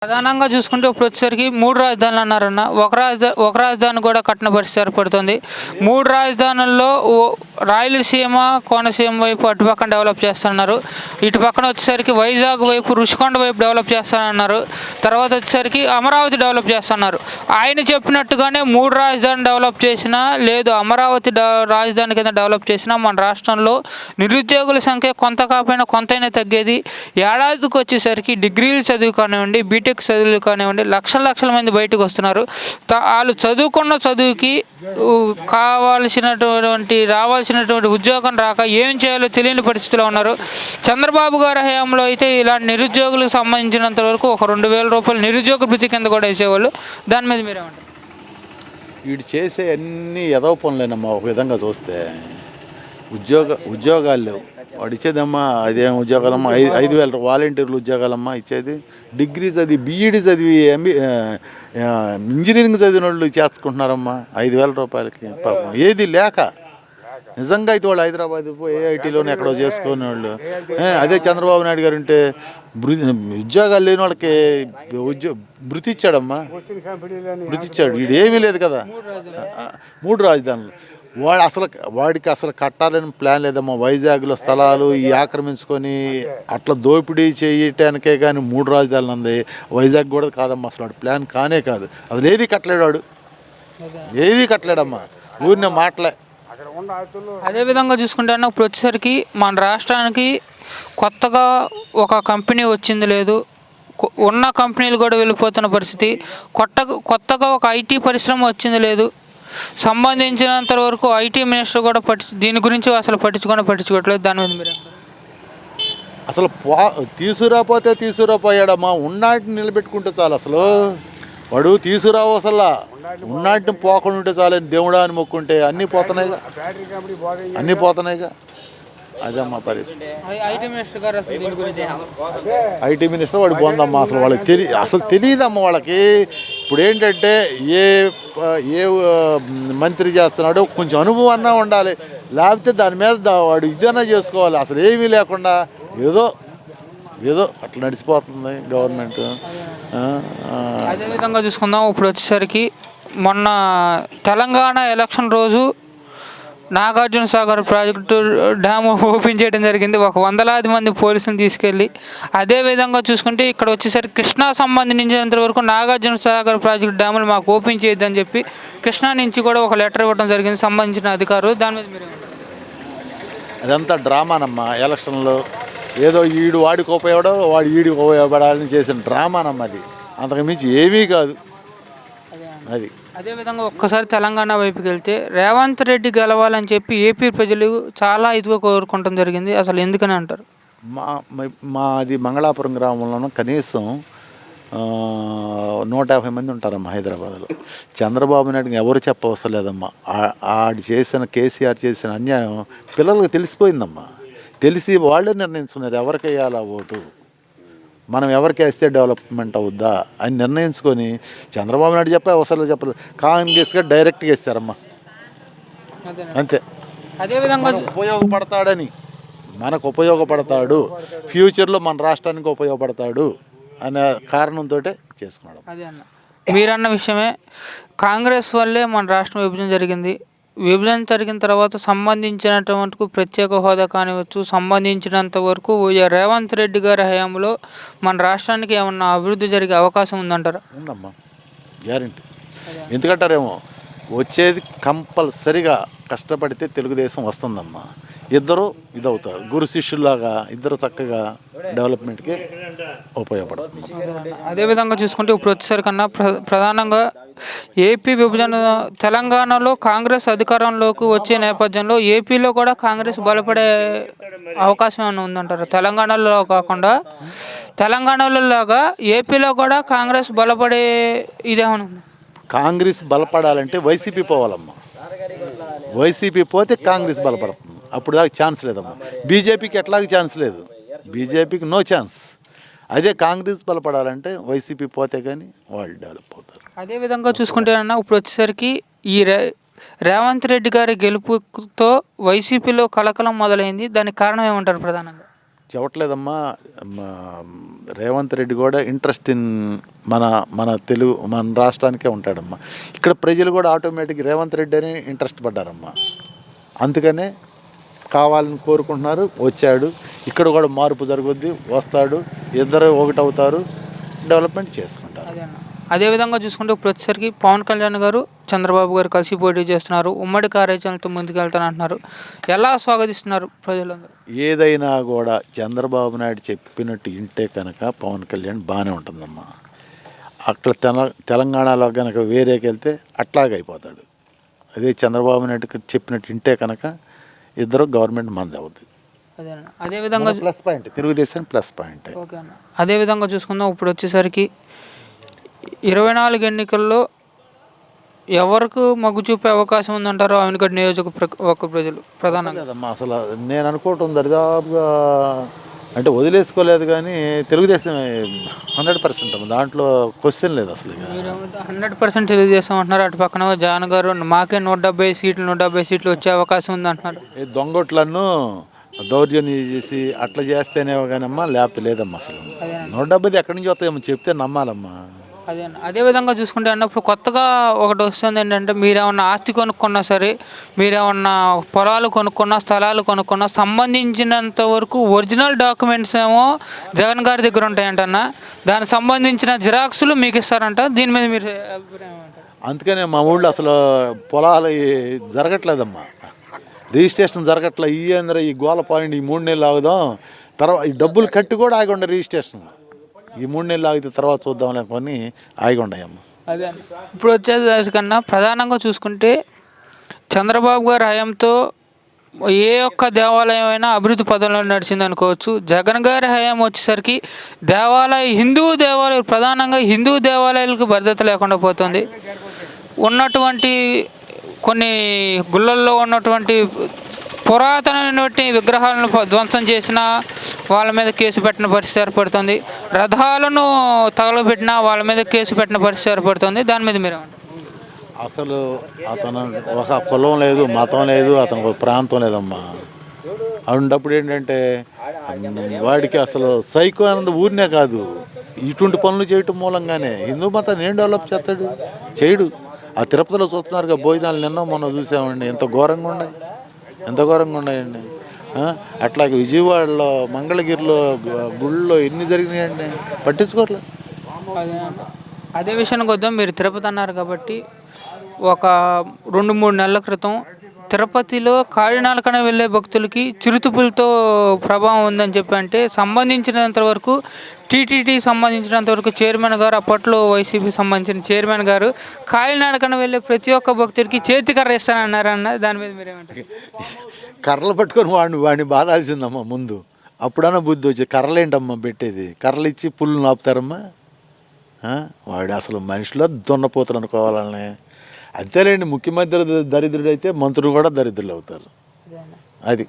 ప్రధానంగా చూసుకుంటే ఇప్పుడు వచ్చేసరికి 3 రాజధానులు అన్నారన్న. ఒక రాజధాని కూడా కట్టని పరిస్థితి ఏర్పడుతుంది. 3 రాజధానుల్లో రాయలసీమ, కోనసీమ వైపు అటు పక్కన డెవలప్ చేస్తున్నారు. ఇటు పక్కన వచ్చేసరికి వైజాగ్ వైపు, రుషికొండ వైపు డెవలప్ చేస్తానన్నారు. తర్వాత వచ్చేసరికి అమరావతి డెవలప్ చేస్తున్నారు. ఆయన చెప్పినట్టుగానే 3 రాజధాని డెవలప్ చేసినా లేదు, అమరావతి రాజధాని కింద డెవలప్ చేసినా మన రాష్ట్రంలో నిరుద్యోగుల సంఖ్య కొంత కాకపోయినా కొంతైనా తగ్గేది. ఏడాదికి వచ్చేసరికి డిగ్రీలు చదువు కానివ్వండి, బీటెక్ చదువులు కానివ్వండి, లక్షల మంది బయటకు వస్తున్నారు. వాళ్ళు చదువుకున్న చదువుకి రావాల్సినటువంటి ఉద్యోగం రాక ఏం చేయాలో తెలియని పరిస్థితిలో ఉన్నారు. చంద్రబాబు గారి హయాంలో అయితే ఇలాంటి నిరుద్యోగులకు సంబంధించినంత వరకు ఒక 2,000 రూపాయలు నిరుద్యోగ భృతి కింద కూడా వేసేవాళ్ళు. దాని మీద మీరేమంటారు? వీడు చేసే అన్ని ఎదవ పనులేనమ్మా. ఒక విధంగా చూస్తే ఉద్యోగాలు లేవు. వాడు ఇచ్చేదమ్మా అదేం ఉద్యోగాలమ్మా, 5,000 వాలంటీర్లు ఉద్యోగాలమ్మా ఇచ్చేది. డిగ్రీ చదివి, బీఈడి చదివి, ఇంజనీరింగ్ చదివిన వాళ్ళు చేసుకుంటున్నారమ్మా 5,000 రూపాయలకి. పాపం ఏది లేక నిజంగా అయితే వాళ్ళు హైదరాబాద్ ఏఐటీలోనే ఎక్కడో చేసుకునే వాళ్ళు. అదే చంద్రబాబు నాయుడు గారు ఉంటే ఉద్యోగాలు లేని వాళ్ళకి భృతి ఇచ్చాడమ్మా, భృతి ఇచ్చాడు. వీడు ఏమీ లేదు కదా. 3 రాజధానులు వాడికి అసలు కట్టాలని ప్లాన్ లేదమ్మా. వైజాగ్లో స్థలాలు ఆక్రమించుకొని అట్లా దోపిడీ చేయటానికే కానీ 3 రాజధానులు ఉంది. వైజాగ్ కూడా కాదమ్మా, అసలు వాడు ప్లాన్ కానే కాదు. అసలు ఏది కట్టలేడు వాడు, ఏది కట్టలేడమ్మా, ఊరినే మాటలే. అదేవిధంగా చూసుకుంటే అన్న ఇప్పుడు వచ్చేసరికి మన రాష్ట్రానికి కొత్తగా ఒక కంపెనీ వచ్చింది లేదు, ఉన్న కంపెనీలు కూడా వెళ్ళిపోతున్న పరిస్థితి. కొత్తగా ఒక ఐటీ పరిశ్రమ వచ్చింది లేదు. సంబంధించినంత వరకు ఐటీ మినిస్టర్ కూడా దీని గురించి అసలు పట్టించుకోవట్లేదు. దాని మీద మీరు అసలు తీసుకురాపోయాడమ్మా. ఉన్నాటిని నిలబెట్టుకుంటే చాలు. అసలు వాడు తీసుకురావు, అసలు ఉన్నాటిని పోకుండా ఉంటే చాలు. దేవుడా అని మొక్కుంటే అన్నీ పోతున్నాయిగా. అదమ్మా పరిస్థితి. ఐటీ మినిస్టర్ వాడు పోందమ్మా. అసలు వాళ్ళకి అసలు తెలియదమ్మా వాళ్ళకి. ఇప్పుడు ఏంటంటే ఏ మంత్రి చేస్తున్నాడో కొంచెం అనుభవం అన్నా ఉండాలి, లేకపోతే దాని మీద వాడు ఇదన్నా చేసుకోవాలి. అసలు ఏమీ లేకుండా ఏదో అట్లా నడిచిపోతుంది గవర్నమెంట్. అదేవిధంగా చూసుకుందాం ఇప్పుడు వచ్చేసరికి మొన్న తెలంగాణ ఎలక్షన్ రోజు Nagarjuna Sagar project dam open చేయడం జరిగింది, ఒక 100,000 మంది పోలీసులను తీసుకెళ్ళి. అదేవిధంగా చూసుకుంటే ఇక్కడ వచ్చేసరికి కృష్ణా సంబంధించినంత వరకు నాగార్జున సాగర్ ప్రాజెక్టు డ్యాములు మాకు ఓపెన్ చేయొద్దని చెప్పి కృష్ణా నుంచి కూడా ఒక లెటర్ ఇవ్వడం జరిగింది సంబంధించిన అధికారులు. దాని మీద మీరు అదంతా డ్రామానమ్మా. ఎలక్షన్లో ఏదో ఈడు వాడికి ఉపయోగపడో వాడు ఈడికి ఉపయోగపడాలని చేసిన డ్రామానమ్మా. అది అంతకు మించి ఏమీ కాదు. అది అదేవిధంగా ఒక్కసారి తెలంగాణ వైపుకి వెళ్తే రేవంత్ రెడ్డి గెలవాలని చెప్పి ఏపీ ప్రజలు చాలా ఇదిగా కోరుకోవడం జరిగింది. అసలు ఎందుకని అంటారు? మాది మంగళాపురం గ్రామంలోనూ కనీసం 150 మంది ఉంటారమ్మా హైదరాబాద్లో. చంద్రబాబు నాయుడుకి ఎవరు చెప్పవసరం లేదమ్మా. కేసీఆర్ చేసిన అన్యాయం పిల్లలకు తెలిసిపోయిందమ్మా. తెలిసి వాళ్ళే నిర్ణయించుకున్నారు ఎవరికి వేయాలా ఓటు, మనం ఎవరికి వేస్తే డెవలప్మెంట్ అవుద్దా అని నిర్ణయించుకొని చంద్రబాబు నాయుడు అవసరం చెప్పలేదు, కాంగ్రెస్గా డైరెక్ట్గా వేస్తారమ్మా. అంతే. అదేవిధంగా మనకు ఉపయోగపడతాడు, ఫ్యూచర్లో మన రాష్ట్రానికి ఉపయోగపడతాడు అనే కారణంతో చేసుకున్నాడు. అదే అన్న మీరన్న విషయమే. కాంగ్రెస్ వల్లే మన రాష్ట్రం విభజన జరిగింది. విభజన జరిగిన తర్వాత సంబంధించినటువంటి ప్రత్యేక హోదా కానివచ్చు, సంబంధించినంత వరకు రేవంత్ రెడ్డి గారి హయాంలో మన రాష్ట్రానికి ఏమన్నా అభివృద్ధి జరిగే అవకాశం ఉందంటారా? ఉందమ్మా, గ్యారెంటీ. ఎందుకంటారేమో వచ్చేది కంపల్సరిగా కష్టపడితే తెలుగుదేశం వస్తుందమ్మా. ఇద్దరు ఇదవుతారు, గురు శిష్యుల్లాగా ఇద్దరు చక్కగా డెవలప్మెంట్కి ఉపయోగపడుతుంది. అదేవిధంగా చూసుకుంటే ఇప్పుడు వచ్చేసరికన్నా ప్రధానంగా ఏపీ విభజన తెలంగాణలో కాంగ్రెస్ అధికారంలోకి వచ్చే నేపథ్యంలో ఏపీలో కూడా కాంగ్రెస్ బలపడే అవకాశం ఏమైనా ఉందంటారు? తెలంగాణలో కాకుండా తెలంగాణలో లాగా ఏపీలో కూడా కాంగ్రెస్ బలపడే ఇదేమైనా ఉంది? కాంగ్రెస్ బలపడాలంటే వైసీపీ పోవాలమ్మా. వైసీపీ పోతే కాంగ్రెస్ బలపడుతుంది. అప్పుడు దాకా ఛాన్స్ లేదమ్మా. బీజేపీకి ఎట్లాగ ఛాన్స్ లేదు, బీజేపీకి నో ఛాన్స్. అదే కాంగ్రెస్ బలపడాలంటే వైసీపీ పోతే కానీ వాళ్ళు డెవలప్ అవుతారు. అదేవిధంగా చూసుకుంటే అన్న ఇప్పుడు వచ్చేసరికి ఈ రేవంత్ రెడ్డి గారి గెలుపుతో వైసీపీలో కలకలం మొదలైంది. దానికి కారణం ఏమంటారు ప్రధానంగా? చెప్పట్లేదమ్మా. రేవంత్ రెడ్డి కూడా ఇంట్రెస్ట్ ఇన్ మన రాష్ట్రానికే ఉంటాడమ్మా. ఇక్కడ ప్రజలు కూడా ఆటోమేటిక్ రేవంత్ రెడ్డి అని ఇంట్రెస్ట్ పడ్డారమ్మా. అందుకనే కావాలని కోరుకుంటున్నారు. వచ్చాడు, ఇక్కడ కూడా మార్పు జరుగుద్ది, వస్తాడు, ఇద్దరు ఒకటవుతారు, డెవలప్మెంట్ చేసుకుంటారు. అదేవిధంగా చూసుకుంటే ఇప్పుడు వచ్చేసరికి పవన్ కళ్యాణ్ గారు చంద్రబాబు గారు కలిసి పోటీ చేస్తున్నారు, ఉమ్మడి కార్యాచరణతో ముందుకెళ్తానంటున్నారు. ఎలా స్వాగతిస్తున్నారు ప్రజలందరూ? ఏదైనా కూడా చంద్రబాబు నాయుడు చెప్పినట్టు ఇంటే కనుక పవన్ కళ్యాణ్ బాగానే ఉంటుందమ్మా. అక్కడ తెలంగాణలో కనుక వేరేకి వెళ్తే అట్లాగైపోతాడు. అదే చంద్రబాబు నాయుడు చెప్పినట్టు ఇంటే కనుక ఇద్దరు గవర్నమెంట్ మంది అవుతుంది. అదేవిధంగా plus point, Telugu Desam plus point. Okay అన్న. అదేవిధంగా చూసుకుందాం, ఇప్పుడు వచ్చేసరికి 24 ఎన్నికల్లో ఎవరికి మొగ్గు చూపే అవకాశం ఉందంటారు అవనిగడ్డ నియోజకవర్గ ప్రజలు ప్రధానంగా? కదమ్మా, అసలు నేను అనుకోవటం దరిదాపుగా అంటే వదిలేసుకోలేదు, కానీ తెలుగుదేశం 100% అమ్మ. దాంట్లో క్వశ్చన్ లేదు అసలు. 100% తెలుగుదేశం అంటున్నారు. అటు పక్కన జగన్ గారు మాకే 170 సీట్లు వచ్చే అవకాశం ఉంది అంటున్నారు. ఈ దొంగోట్లను దౌర్జన్యం చేసి అట్లా చేస్తేనే కానమ్మా, లేకపోతే లేదమ్మా. అసలు 170 ఎక్కడి నుంచి వస్తాయమ్మా, చెప్తే నమ్మాలమ్మా. అదేవిధంగా చూసుకుంటే అన్నప్పుడు కొత్తగా ఒకటి వస్తుంది ఏంటంటే, మీరేమన్నా ఆస్తి కొనుక్కున్నా సరే, మీరేమన్నా పొలాలు కొనుక్కున్నా, స్థలాలు కొనుక్కున్నా, సంబంధించినంత వరకు ఒరిజినల్ డాక్యుమెంట్స్ ఏమో జగన్ గారి దగ్గర ఉంటాయంటన్నా, దానికి సంబంధించిన జిరాక్స్లు మీకు ఇస్తారంట. దీని మీద మీరు అభిప్రాయం ఏమంటారు? అందుకనే మా ఊళ్ళో అసలు పొలాలు జరగట్లేదమ్మా, రిజిస్ట్రేషన్ జరగట్లే. ఈ గోల పాయింట్ ఈ 3 నెలలు ఆగుదాం, తర్వాత ఈ డబ్బులు కట్టి కూడా ఆగి ఉండే రిజిస్ట్రేషన్. ఈ 3 నెలలు ఆగితే తర్వాత చూద్దాం లేకొని ఆగి ఉన్నాయమ్మా. అదే ఇప్పుడు వచ్చేసరికన్నా ప్రధానంగా చూసుకుంటే చంద్రబాబు గారి హయాంతో ఏ ఒక్క దేవాలయం అయినా అభివృద్ధి పదంలో నడిచింది అనుకోవచ్చు. జగన్ గారి హయాం వచ్చేసరికి హిందూ దేవాలయాలు, ప్రధానంగా హిందూ దేవాలయాలకు భద్రత లేకుండా పోతుంది. ఉన్నటువంటి కొన్ని గుళ్ళల్లో ఉన్నటువంటి పురాతనమైనటువంటి విగ్రహాలను ధ్వంసం చేసిన వాళ్ళ మీద కేసు పెట్టిన పరిస్థితి ఏర్పడుతుంది. రథాలను తగలబెట్టిన వాళ్ళ మీద కేసు పెట్టిన పరిస్థితి ఏర్పడుతుంది. దాని మీద మీరు అసలు అతను ఒక కులం లేదు, మతం లేదు, అతనికి ఒక ప్రాంతం లేదమ్మా. ఉన్నప్పుడు ఏంటంటే వాడికి అసలు సైకో అన్నది ఊరినే కాదు, ఇటువంటి పనులు చేయటం మూలంగానే హిందూ మతాన్ని ఏం డెవలప్ చేస్తాడు, చేయడు. ఆ తిరుపతిలో చూస్తున్నారుగా భోజనాలు, నిన్న మొన్న చూసామండి, ఎంత ఘోరంగా ఉన్నాయండి. అట్లాగే విజయవాడలో మంగళగిరిలో గుళ్ళో ఎన్ని జరిగినాయండి, పట్టించుకోవట్లేదు. అదే విషయానికి వద్దాం. మీరు తిరుపతి అన్నారు కాబట్టి, ఒక 2-3 నెలల క్రితం తిరుపతిలో కాళీనడకన వెళ్ళే భక్తులకి చిరుతుపులతో ప్రభావం ఉందని చెప్పి, అంటే సంబంధించినంత వరకు టీటీడీ సంబంధించినంత వరకు చైర్మన్ గారు, అప్పట్లో వైసీపీ సంబంధించిన చైర్మన్ గారు, కాళీనడకన వెళ్ళే ప్రతి ఒక్క భక్తుడికి చేతికర్ర ఇస్తానన్నారన్న. దాని మీద మీరేమంటారు? కర్రలు పట్టుకొని వాడిని బాధాల్సిందమ్మా ముందు. అప్పుడన్నా బుద్ధి వచ్చి కర్రలేంటమ్మా పెట్టేది, కర్రలు ఇచ్చి పుల్లు నాపుతారమ్మా. వాడు అసలు మనిషిలో దున్నపోతారు అనుకోవాలని. అంతేలేండి, ముఖ్యమంత్రి దరిద్రుడు అయితే మంత్రులు కూడా దరిద్రులు అవుతారు. అది